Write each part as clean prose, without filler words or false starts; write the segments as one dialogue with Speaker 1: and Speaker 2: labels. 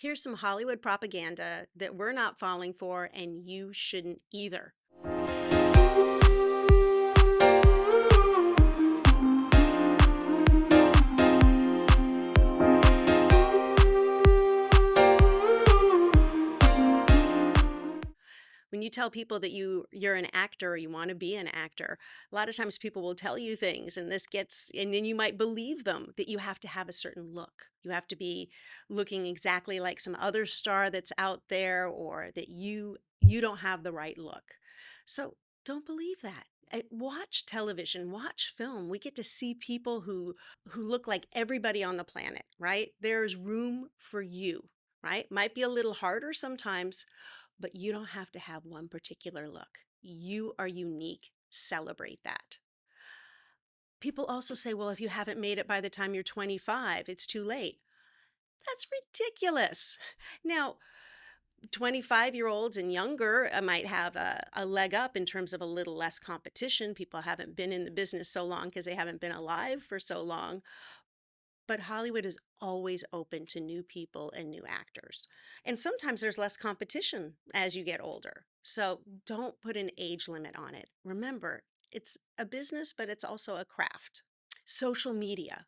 Speaker 1: Here's some Hollywood propaganda that we're not falling for, and you shouldn't either. When you tell people that you're an actor or you want to be an actor, a lot of times people will tell you things and then you might believe them that you have to have a certain look. You have to be looking exactly like some other star that's out there, or that you don't have the right look. So don't believe that. Watch television, watch film. We get to see people who look like everybody on the planet, right? There's room for you, right? Might be a little harder sometimes, but you don't have to have one particular look. You are unique. Celebrate that. People also say, well, if you haven't made it by the time you're 25, it's too late. That's ridiculous. Now, 25-year-olds and younger might have a leg up in terms of a little less competition. People haven't been in the business so long because they haven't been alive for so long. But Hollywood is always open to new people and new actors. And sometimes there's less competition as you get older. So don't put an age limit on it. Remember, it's a business, but it's also a craft. Social media,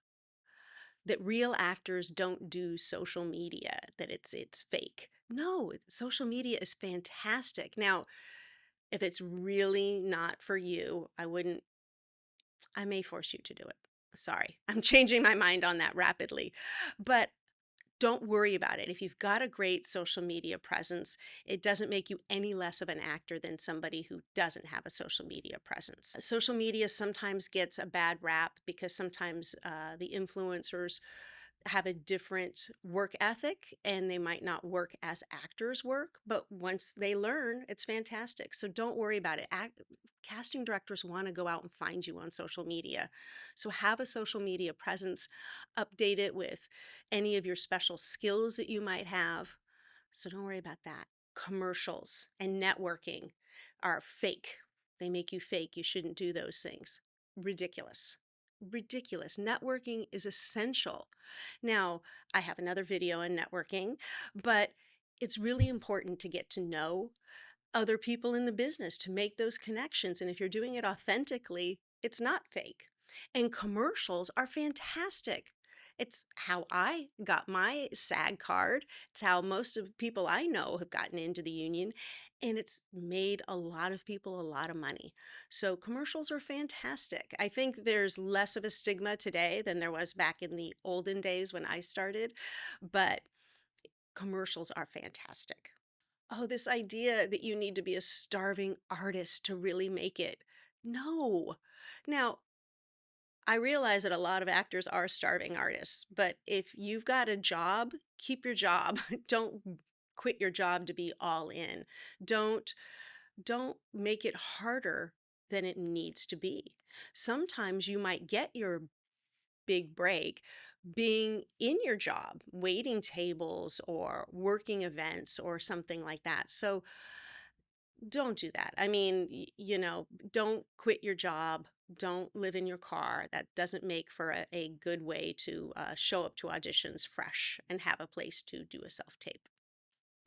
Speaker 1: that real actors don't do social media, that it's fake. No, social media is fantastic. Now, if it's really not for you, I may force you to do it. Sorry, I'm changing my mind on that rapidly. But don't worry about it. If you've got a great social media presence, it doesn't make you any less of an actor than somebody who doesn't have a social media presence. Social media sometimes gets a bad rap because sometimes the influencers have a different work ethic and they might not work as actors work, but once they learn, it's fantastic. So don't worry about it. Casting directors want to go out and find you on social media. So have a social media presence, update it with any of your special skills that you might have. So don't worry about that. Commercials and networking are fake. They make you fake. You shouldn't do those things. Ridiculous. Ridiculous. Networking is essential. Now, I have another video on networking, but it's really important to get to know other people in the business, to make those connections. And if you're doing it authentically, it's not fake. And commercials are fantastic. It's how I got my SAG card. It's how most of the people I know have gotten into the union. And it's made a lot of people a lot of money. So commercials are fantastic. I think there's less of a stigma today than there was back in the olden days when I started, but commercials are fantastic. Oh, this idea that you need to be a starving artist to really make it. No. Now, I realize that a lot of actors are starving artists, but if you've got a job, keep your job. Don't quit your job to be all in. Don't don't make it harder than it needs to be. Sometimes you might get your big break being in your job, waiting tables or working events or something like that. So don't do that. I mean, don't quit your job. Don't live in your car. That doesn't make for a good way to show up to auditions fresh and have a place to do a self tape.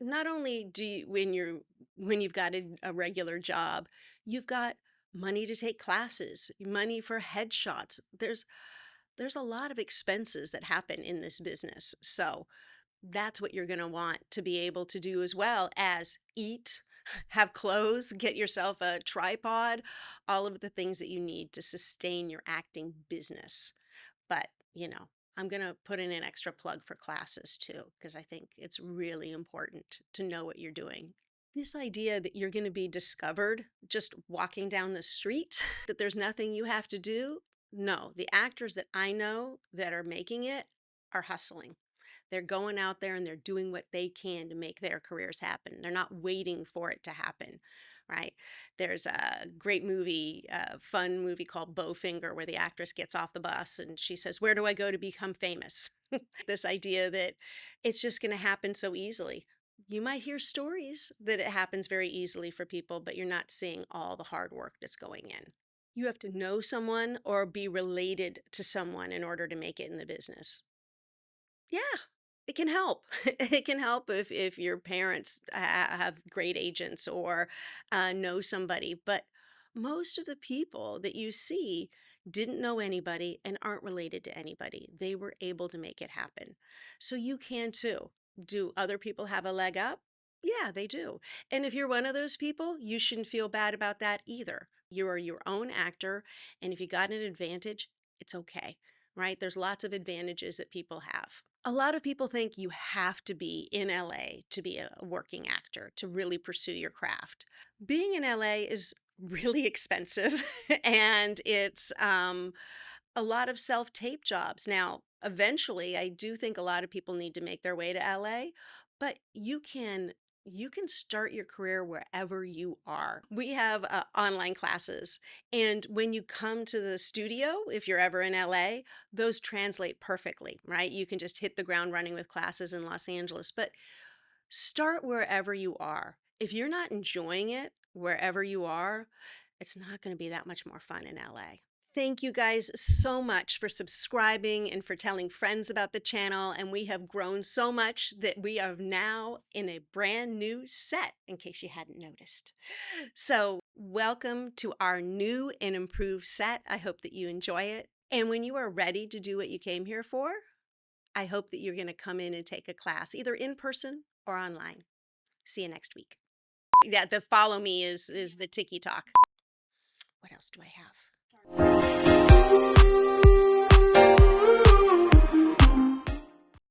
Speaker 1: Not only do you, when you've got a regular job, you've got money to take classes, money for headshots. There's a lot of expenses that happen in this business. So that's what you're going to want to be able to do, as well as eat, have clothes, get yourself a tripod, all of the things that you need to sustain your acting business. But, I'm going to put in an extra plug for classes too, because I think it's really important to know what you're doing. This idea that you're going to be discovered just walking down the street, that there's nothing you have to do. No, the actors that I know that are making it are hustling. They're going out there and they're doing what they can to make their careers happen. They're not waiting for it to happen, right? There's a great movie, a fun movie called Bowfinger, where the actress gets off the bus and she says, "Where do I go to become famous?" This idea that it's just going to happen so easily. You might hear stories that it happens very easily for people, but you're not seeing all the hard work that's going in. You have to know someone or be related to someone in order to make it in the business. Yeah, It can help. It can help if your parents have great agents or know somebody. But most of the people that you see didn't know anybody and aren't related to anybody. They were able to make it happen. So you can too. Do other people have a leg up? Yeah, they do. And if you're one of those people, you shouldn't feel bad about that either. You are your own actor. And if you got an advantage, it's okay, right? There's lots of advantages that people have. A lot of people think you have to be in LA to be a working actor, to really pursue your craft. Being in LA is really expensive and it's a lot of self-tape jobs. Now, eventually, I do think a lot of people need to make their way to LA, but you can start your career wherever you are. We have online classes, and when you come to the studio, if you're ever in LA, those translate perfectly, right? You can just hit the ground running with classes in Los Angeles, but start wherever you are. If you're not enjoying it wherever you are, it's not going to be that much more fun in LA. Thank you guys so much for subscribing and for telling friends about the channel. And we have grown so much that we are now in a brand new set, in case you hadn't noticed. So, welcome to our new and improved set. I hope that you enjoy it. And when you are ready to do what you came here for, I hope that you're going to come in and take a class, either in person or online. See you next week. Yeah, the follow me is the Tiki Talk. What else do I have?